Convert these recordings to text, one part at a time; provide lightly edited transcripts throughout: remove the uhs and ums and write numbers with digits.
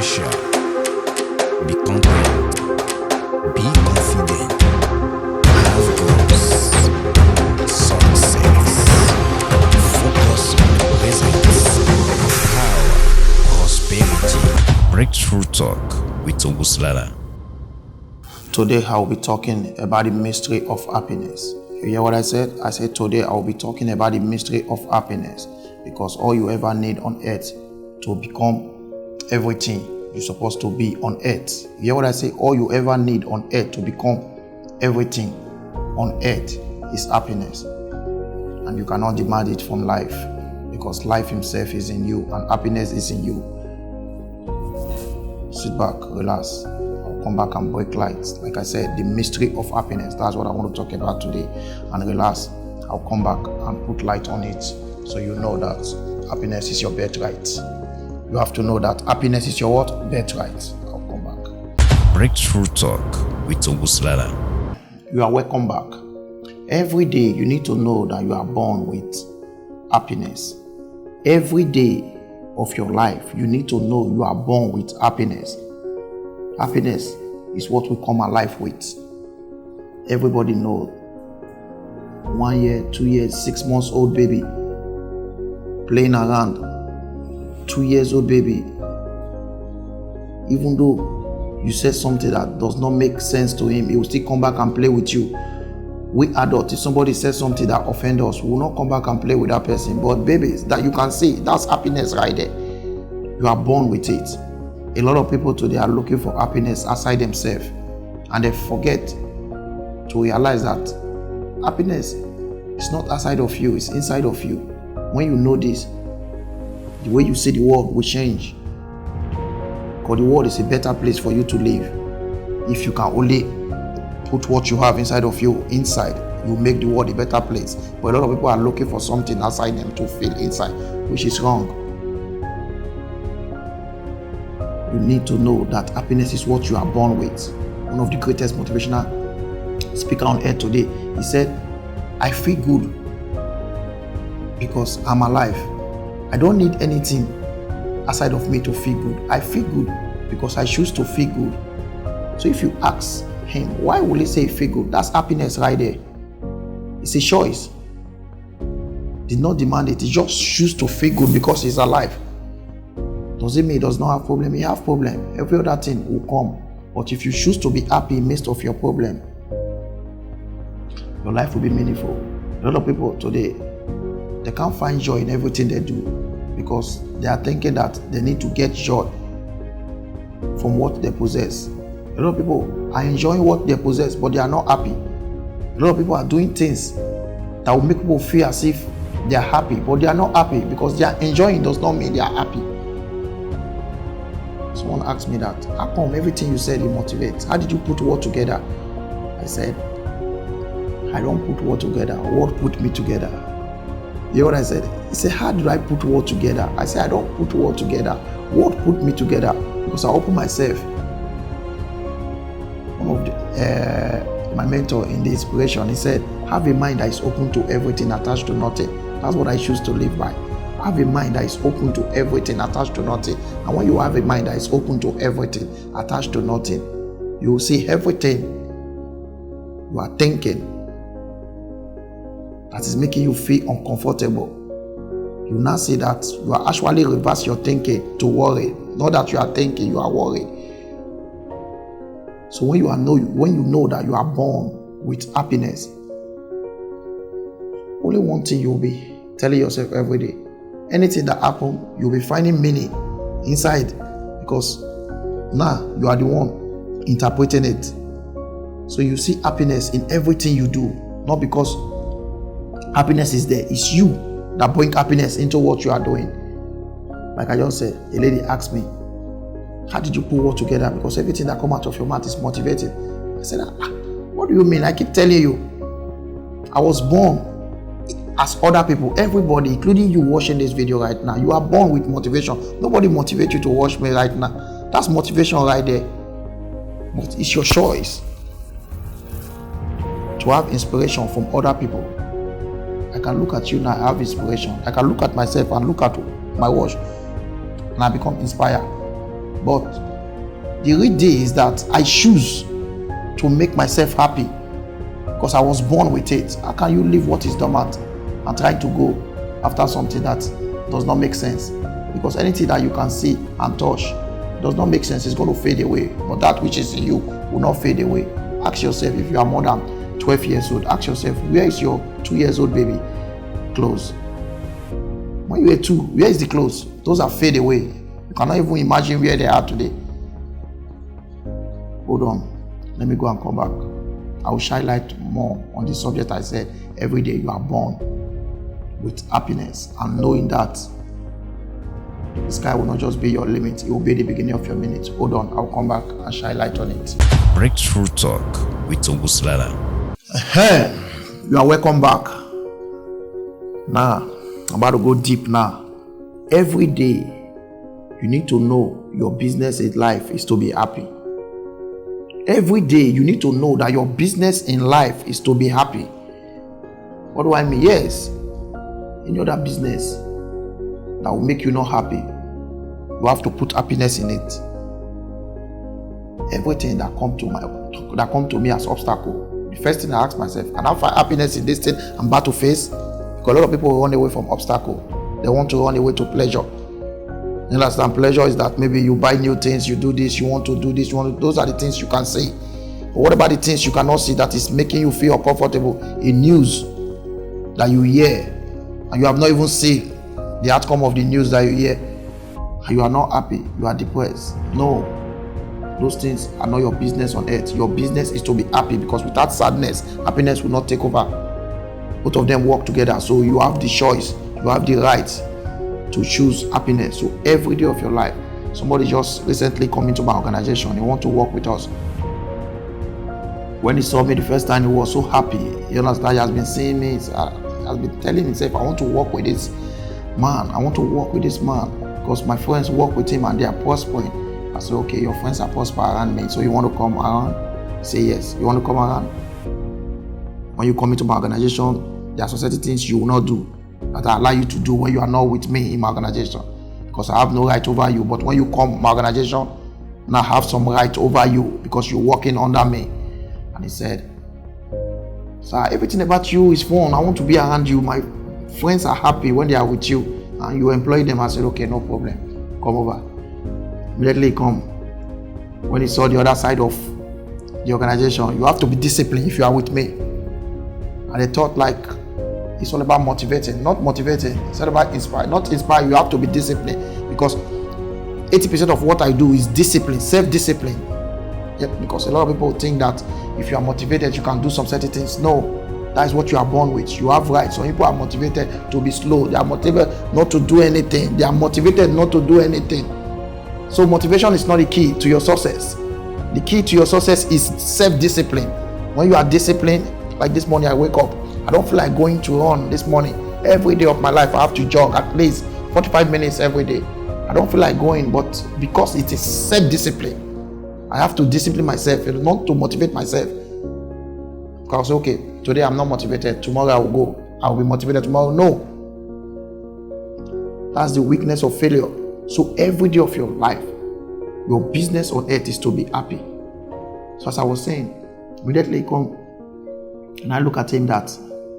special. Be confident. Be confident. Have goals. Success. Focus on the present. Power. Prosperity. Breakthrough Talk with Oguslala. Today I'll be talking about the mystery of happiness. You hear what I said? I said today I'll be talking about the mystery of happiness, because all you ever need on earth to become everything you're supposed to be on earth. You hear what I say? All you ever need on earth to become everything on earth is happiness. And you cannot demand it from life, because life himself is in you and happiness is in you. Sit back, relax. I'll come back and break lights. Like I said, the mystery of happiness. That's what I want to talk about today. And relax. I'll come back and put light on it, so you know that happiness is your birthright. You have to know that happiness is your what? Birthright. I'll come back. Breakthrough Talk with Oguslala. You are welcome back. Every day you need to know that you are born with happiness. Every day of your life you need to know you are born with happiness. Happiness is what we come alive with. Everybody knows. 1 year, 2 years, 6 months old baby playing around. 2 years old baby, even though you said something that does not make sense to him, he will still come back and play with you. We adults, if somebody says something that offends us, we will not come back and play with that person. But babies, that you can see, that's happiness right there. You are born with it. A lot of people today are looking for happiness outside themselves, and they forget to realize that happiness is not outside of you, it's inside of you. When you know this, the way you see the world will change, because the world is a better place for you to live. If you can only put what you have inside of you inside, you make the world a better place. But a lot of people are looking for something outside them to feel inside, which is wrong. You need to know that happiness is what you are born with. One of the greatest motivational speakers on earth today, he said, I feel good because I'm alive. I don't need anything aside of me to feel good. I feel good because I choose to feel good. So if you ask him, why will he say feel good? That's happiness right there. It's a choice. Did not demand it. He just choose to feel good because he's alive. Does it mean he does not have problem? He have problem. Every other thing will come. But if you choose to be happy in midst of your problem, your life will be meaningful. A lot of people today, they can't find joy in everything they do, because they are thinking that they need to get joy from what they possess. A lot of people are enjoying what they possess, but they are not happy. A lot of people are doing things that will make people feel as if they are happy, but they are not happy, because they are enjoying does not mean they are happy. Someone asked me that, how come everything you said it motivates? How did you put word together? I said, I don't put word together. Word put me together. You know what I said? He said, how did I put word together? I said, I don't put word together. Word put me together, because I open myself. One of my mentor in the inspiration, he said, have a mind that is open to everything, attached to nothing. That's what I choose to live by. Have a mind that is open to everything, attached to nothing. And when you have a mind that is open to everything, attached to nothing, you will see everything you are thinking that is making you feel uncomfortable. You now see that you are actually reverse your thinking to worry. Not that you are thinking, you are worried. So when you know that you are born with happiness, only one thing you'll be telling yourself every day. Anything that happens, you'll be finding meaning inside, because now you are the one interpreting it. So you see happiness in everything you do, not because happiness is there. It's you that bring happiness into what you are doing. Like I just said, a lady asked me, how did you put word together? Because everything that comes out of your mouth is motivating. I said, what do you mean? I keep telling you, I was born as other people, everybody, including you watching this video right now. You are born with motivation. Nobody motivates you to watch me right now. That's motivation right there. But it's your choice to have inspiration from other people. I can look at you now, I have inspiration. I can look at myself and look at my watch, and I become inspired. But the real deal is that I choose to make myself happy because I was born with it. How can you leave what is dormant and try to go after something that does not make sense? Because anything that you can see and touch does not make sense. It's going to fade away. But that which is in you will not fade away. Ask yourself, if you are more than 12 years old, ask yourself, where is your 2 years old baby clothes? When you were 2, where is the clothes? Those are fade away. You cannot even imagine where they are today. Hold on. Let me go and come back. I will shine light more on the subject. I said, every day you are born with happiness and knowing that the sky will not just be your limit, it will be the beginning of your minute. Hold on, I'll come back and shine light on it. Breakthrough Talk with Ogusilala. Hey, you are welcome back. Now, I'm about to go deep now. Every day, you need to know your business in life is to be happy. Every day, you need to know that your business in life is to be happy. What do I mean? Yes, any other business that will make you not happy, you have to put happiness in it. Everything that come to me as obstacle, the first thing I ask myself, can I find happiness in this thing I'm about to face? Because a lot of people run away from obstacle. They want to run away to pleasure. You understand? Pleasure is that maybe you buy new things, you do this, you want to do this, those are the things you can see. But what about the things you cannot see that is making you feel uncomfortable in news that you hear and you have not even seen the outcome of the news that you hear, and you are not happy, you are depressed? No, those things are not your business on earth. Your business is to be happy, because without sadness, happiness will not take over. Both of them work together. So you have the choice, you have the right to choose happiness. So every day of your life, somebody just recently come into my organization, he want to work with us. When he saw me the first time, he was so happy. You understand? He has been seeing me, he has been telling himself, I want to work with this man, I want to work with this man, because my friends work with him and they are prospering. I said, okay, your friends are prospering around me, so you want to come around? Say yes. You want to come around? When you come into my organization, there are certain things you will not do that I allow you to do when you are not with me in my organization, because I have no right over you. But when you come my organization, now I have some right over you because you're working under me. And he said, sir, everything about you is fun. I want to be around you. My friends are happy when they are with you, and you employ them. I said, okay, no problem, come over. Immediately come. When he saw the other side of the organization, you have to be disciplined if you are with me. And they thought like it's all about motivating, not motivating. It's all about inspire, not inspire. You have to be disciplined, because 80% of what I do is discipline, self-discipline. Yeah, because a lot of people think that if you are motivated, you can do some certain things. No, that is what you are born with. You have rights. Some people are motivated to be slow. They are motivated not to do anything. They are motivated not to do anything. So motivation is not the key to your success. The key to your success is self-discipline. When you are disciplined, like this morning I wake up, I don't feel like going to run this morning. Every day of my life I have to jog at least 45 minutes every day. I don't feel like going, but because it is self-discipline, I have to discipline myself, not to motivate myself. Because okay, today I'm not motivated, tomorrow I will go, I will be motivated tomorrow. No, that's the weakness of failure. So every day of your life, your business on earth is to be happy. So as I was saying, immediately come and I look at him, that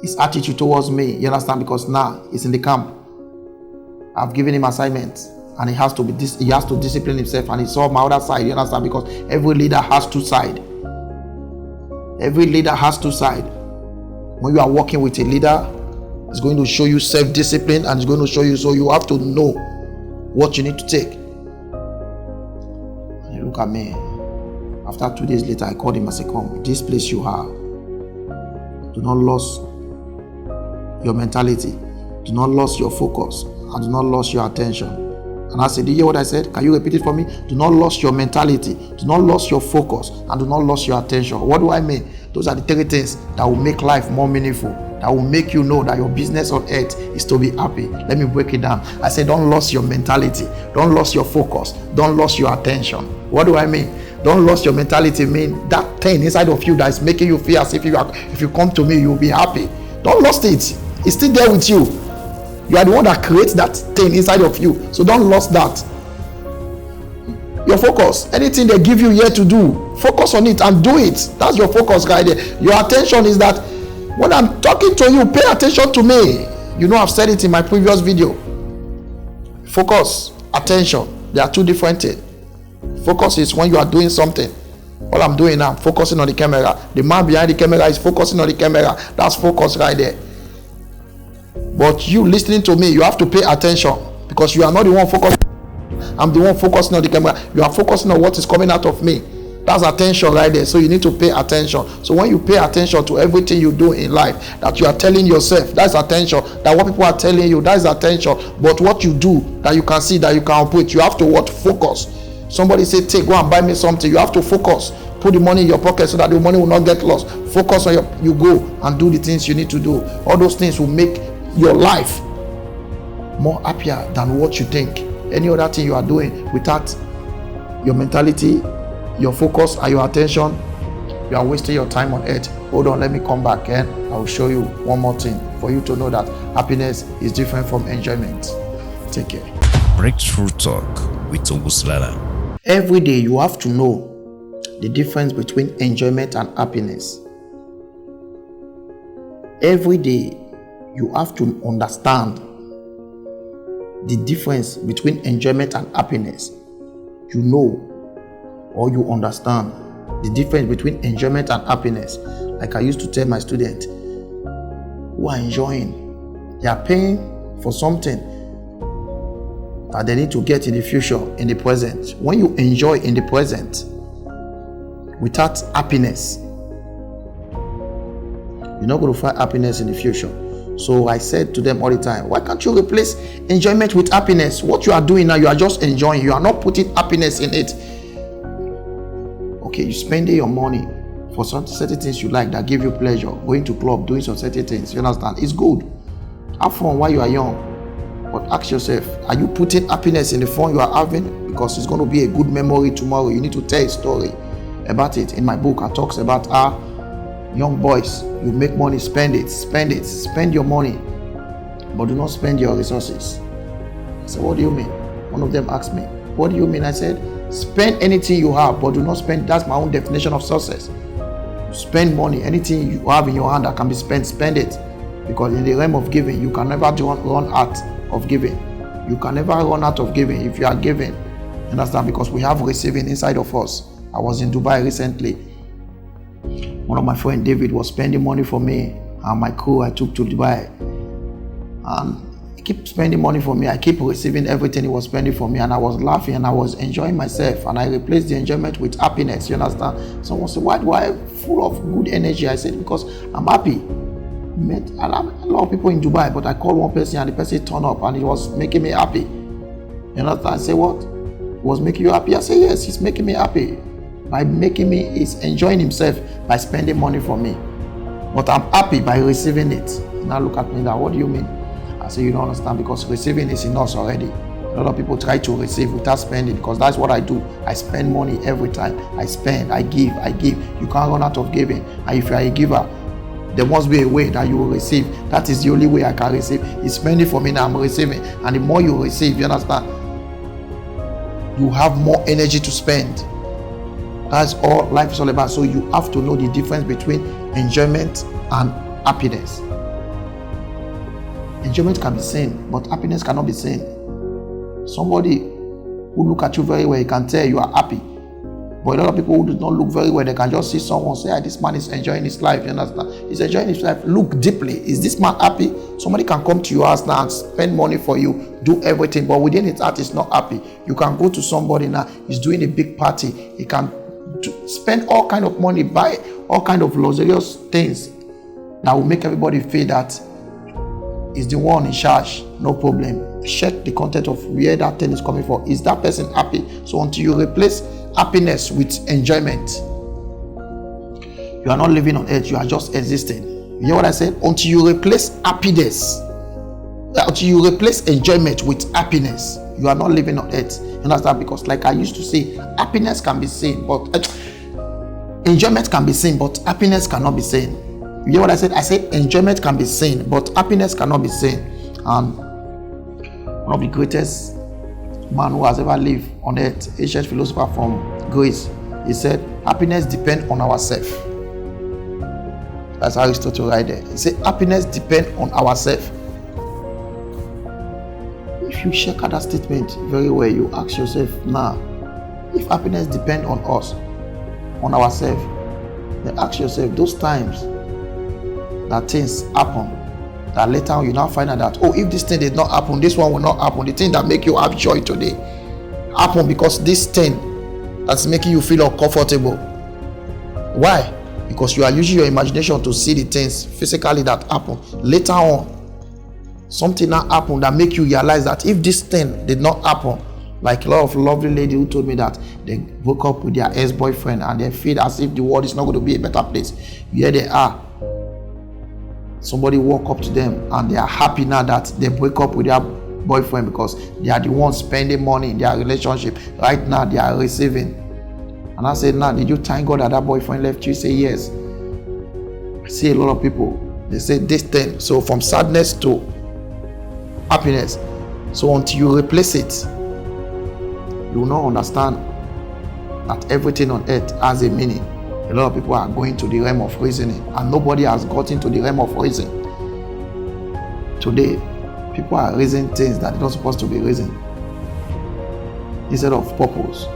his attitude towards me, you understand, because now he's in the camp. I've given him assignments, and he has to discipline himself, and he saw my other side, you understand, because every leader has two sides. Every leader has two sides. When you are working with a leader, it's going to show you self-discipline, and it's going to show you, so you have to know what you need to take. And he looked at me. After 2 days later, I called him. I said, come, this place you are, do not lose your mentality, do not lose your focus, and do not lose your attention. And I said, did you hear what I said? Can you repeat it for me? Do not lose your mentality, do not lose your focus, and do not lose your attention. What do I mean? Those are the 3 things that will make life more meaningful, that will make you know that your business on earth is to be happy. Let me break it down. I said, don't lose your mentality, don't lose your focus, don't lose your attention. What do I mean? Don't lose your mentality mean that thing inside of you that is making you feel as if you come to me, you will be happy. Don't lose it. It's still there with you. You are the one that creates that thing inside of you. So don't lose that. your focus. Anything they give you here to do, focus on it and do it. That's your focus right there. Your attention is that when I'm talking to you, pay attention to me. You know, I've said it in my previous video. Focus, attention, they are two different things. Focus is when you are doing something. All I'm doing now, focusing on the camera. The man behind the camera is focusing on the camera. That's focus right there. But you listening to me, you have to pay attention, because you are not the one focusing. I'm the one focusing on the camera. You are focusing on what is coming out of me. That's attention right there. So you need to pay attention. So when you pay attention to everything you do in life, that you are telling yourself, that's attention. That what people are telling you, that is attention. But what you do, that you can see, that you can operate, you have to what? Focus. Somebody say, go and buy me something. You have to focus. Put the money in your pocket so that the money will not get lost. Focus on you go and do the things you need to do. All those things will make your life more happier than what you think. Any other thing you are doing without your mentality, your focus, and your attention, you are wasting your time on earth. Hold on, let me come back and I will show you one more thing for you to know that happiness is different from enjoyment. Take care. Breakthrough Talk with Oguslala. Every day you have to know the difference between enjoyment and happiness. Every day you have to understand the difference between enjoyment and happiness. You know, or you understand the difference between enjoyment and happiness. Like I used to tell my students who are enjoying, they are paying for something that they need to get in the future, in the present. When you enjoy in the present without happiness, you're not going to find happiness in the future. So I said to them all the time, why can't you replace enjoyment with happiness? What you are doing now, you are just enjoying. You are not putting happiness in it. Okay, you spend your money for some certain things you like that give you pleasure. Going to club, doing some certain things. You understand? It's good. Have fun while you are young. But ask yourself, are you putting happiness in the fun you are having? Because it's going to be a good memory tomorrow. You need to tell a story about it. In my book, I talk about how young boys, you make money, spend your money, but do not spend your resources. I said, what do you mean? One of them asked me, what do you mean? I said, spend anything you have, but do not spend. That's my own definition of success. Spend money, anything you have in your hand that can be spent, spend it. Because in the realm of giving, you can never run out of giving. You can never run out of giving if you are giving. You understand? Because we have receiving inside of us. I was in Dubai recently. One of my friend David was spending money for me and my crew I took to Dubai. And he kept spending money for me. I keep receiving everything he was spending for me, and I was laughing and I was enjoying myself, and I replaced the enjoyment with happiness. You understand? Someone said, why do I full of good energy? I said, because I'm happy. Met a lot of people in Dubai, but I called one person and the person turned up and it was making me happy. You understand? I said, what? It was making you happy? I said, yes, he's making me happy. By making me, he's enjoying himself by spending money for me. But I'm happy by receiving it. Now look at me now, what do you mean? I say, you don't understand, because receiving is in us already. A lot of people try to receive without spending, because that's what I do. I spend money every time. I spend, I give. You can't run out of giving. And if you are a giver, there must be a way that you will receive. That is the only way I can receive. He's spending for me, now I'm receiving. And the more you receive, you understand, you have more energy to spend. That's all life is all about. So you have to know the difference between enjoyment and happiness. Enjoyment can be seen, but happiness cannot be seen. Somebody who look at you very well, he can tell you are happy. But a lot of people who do not look very well, they can just see someone say, this man is enjoying his life. You understand? He's enjoying his life. Look deeply. Is this man happy? Somebody can come to your house now and spend money for you, do everything, but within his heart is not happy. You can go to somebody now, he's doing a big party. He can spend all kind of money, buy all kind of luxurious things that will make everybody feel that is the one in charge. No problem. Check the content of where that thing is coming from. Is that person happy? So until you replace happiness with enjoyment, you are not living on earth, you are just existing. You hear what I said? Until you replace happiness, until you replace enjoyment with happiness, you are not living on earth. You understand? Because like I used to say, happiness can be seen, but enjoyment can be seen, but happiness cannot be seen. You hear what I said? I said enjoyment can be seen, but happiness cannot be seen. And one of the greatest man who has ever lived on earth, ancient philosopher from Greece. He said, happiness depends on ourselves. That's Aristotle right there. He said, happiness depends on ourselves. If you check out that statement very well, you ask yourself now, if happiness depends on us, on ourselves, then ask yourself, those times that things happen, that later on you now find out that, oh, if this thing did not happen, this one will not happen. The thing that make you have joy today happen because this thing that's making you feel uncomfortable. Why? Because you are using your imagination to see the things physically that happen. Later on, something now happen that make you realize that if this thing did not happen, like a lot of lovely lady who told me that they woke up with their ex-boyfriend and they feel as if the world is not going to be a better place. Here they are. Somebody walk up to them and they are happy now that they break up with their boyfriend because they are the ones spending money in their relationship. Right now they are receiving. And I said, now, did you thank God that boyfriend left you? Say yes. I see a lot of people, they say this thing. So from sadness to happiness. So until you replace it, you will not understand that everything on earth has a meaning. A lot of people are going to the realm of reasoning and nobody has gotten to the realm of reason. Today, people are reasoning things that are not supposed to be reasoned instead of purpose.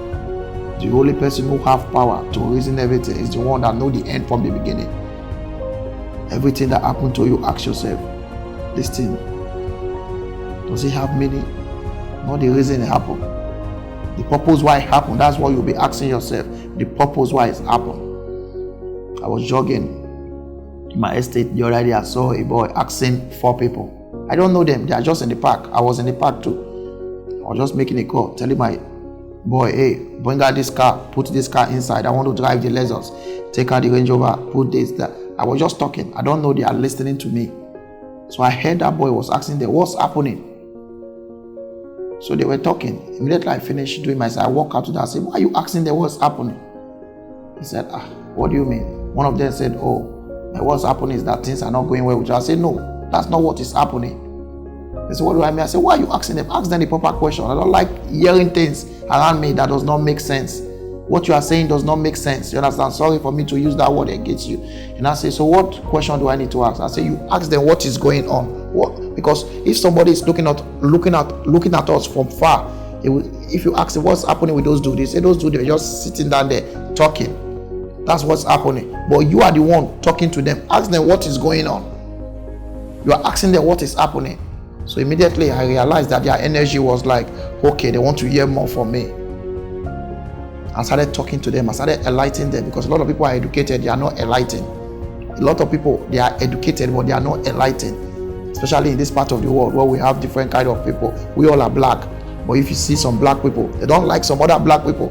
The only person who have power to reason everything is the one that knows the end from the beginning. Everything that happened to you, ask yourself, this thing, does it have meaning? Not the reason it happened. The purpose why it happened, that's what you'll be asking yourself. The purpose why it happened. I was jogging in my estate the other day. I saw a boy asking 4 people. I don't know them, they are just in the park. I was in the park too. I was just making a call, telling my boy, hey, bring out this car, put this car inside. I want to drive the Lexus. Take out the Range Rover, put this, that. I was just talking. I don't know they are listening to me. So I heard that boy was asking them, what's happening? So they were talking. Immediately I finished doing myself. I walked out to that. I said, why are you asking them what's happening? He said, what do you mean? One of them said, oh, what's happening is that things are not going well with you. I said, no, that's not what is happening. They said, what do I mean? I said, why are you asking them? Ask them the proper question. I don't like hearing things around me that does not make sense. What you are saying does not make sense. You understand? Sorry for me to use that word against you. And I say, so what question do I need to ask? I say, you ask them what is going on. What? Because if somebody is looking at us from far, if you ask them what's happening with those dudes, they say those dudes are just sitting down there talking. That's what's happening. But you are the one talking to them. Ask them what is going on. You are asking them what is happening. So immediately I realized that their energy was like, okay, they want to hear more from me. I started talking to them. I started enlightening them because a lot of people are educated, they are not enlightened. A lot of people, they are educated, but they are not enlightened. Especially in this part of the world where we have different kind of people. We all are black. But if you see some black people, they don't like some other black people.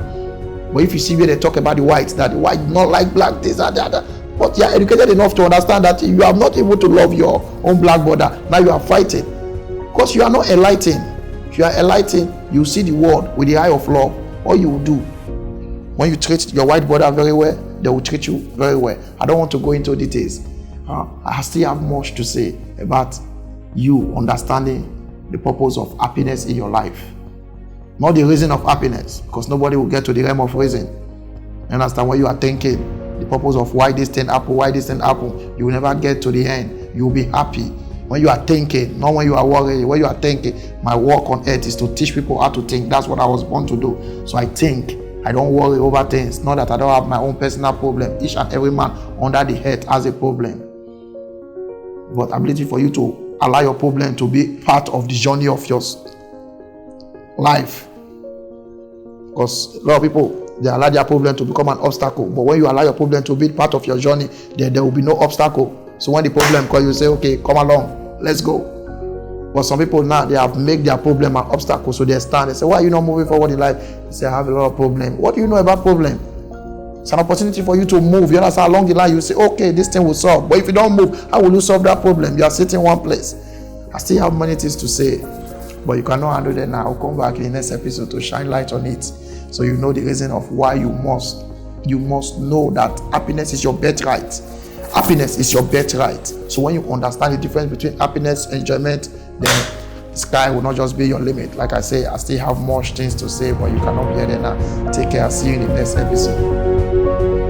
But if you see where they talk about the whites, that the white do not like black, this and that. But you are educated enough to understand that you are not able to love your own black brother. Now you are fighting. Because you are not enlightened. If you are enlightened, you see the world with the eye of love. All you will do, when you treat your white brother very well, they will treat you very well. I don't want to go into details. I still have much to say about you understanding the purpose of happiness in your life. Not the reason of happiness, because nobody will get to the realm of reason. You understand what you are thinking? The purpose of why this thing happened, why this thing happened. You will never get to the end. You will be happy when you are thinking, not when you are worried. When you are thinking, my work on earth is to teach people how to think. That's what I was born to do. So I think. I don't worry over things. Not that I don't have my own personal problem. Each and every man under the earth has a problem. But ability for you to allow your problem to be part of the journey of your life. Because a lot of people, they allow their problem to become an obstacle. But when you allow your problem to be part of your journey, then there will be no obstacle. So when the problem comes, you say, okay, come along, let's go. But some people now, they have made their problem an obstacle, so they stand. They say, why are you not moving forward in life? They say, I have a lot of problems. What do you know about problem? It's an opportunity for you to move. You understand? Along the line, you say, okay, this thing will solve. But if you don't move, how will you solve that problem? You are sitting in one place. I still have many things to say, but you cannot handle them now. I'll come back in the next episode to shine light on it, so you know the reason of why you must know that happiness is your birthright. Happiness is your birthright. So when you understand the difference between happiness, enjoyment, then Sky will not just be your limit. Like I say, I still have much things to say, but you cannot be here now. Take care. I'll see you in the next episode.